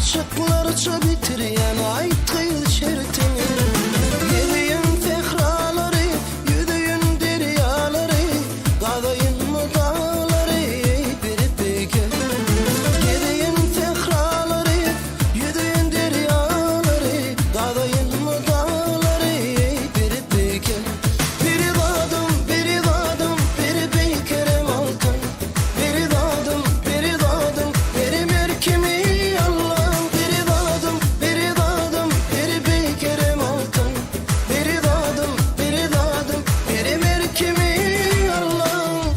aşıklarca bitiryen aytgı şertini. Gelin tehraları, yüdüğün deryaları, dağdayın mı dağları bir peke. Gelin tehraları, yüdüğün deryaları, dağdayın mı dağları bir peke. Biri dadım, biri dadım, biri bekerem altın. Biri dadım, biri dadım, biri merkemi Allah'ım. Biri dadım, biri dadım, biri bekerem altın. Biri dadım, biri dadım, biri merkemi Allah'ım.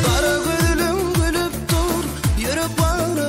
Kara gülüm gülüp dur, yürü bağrı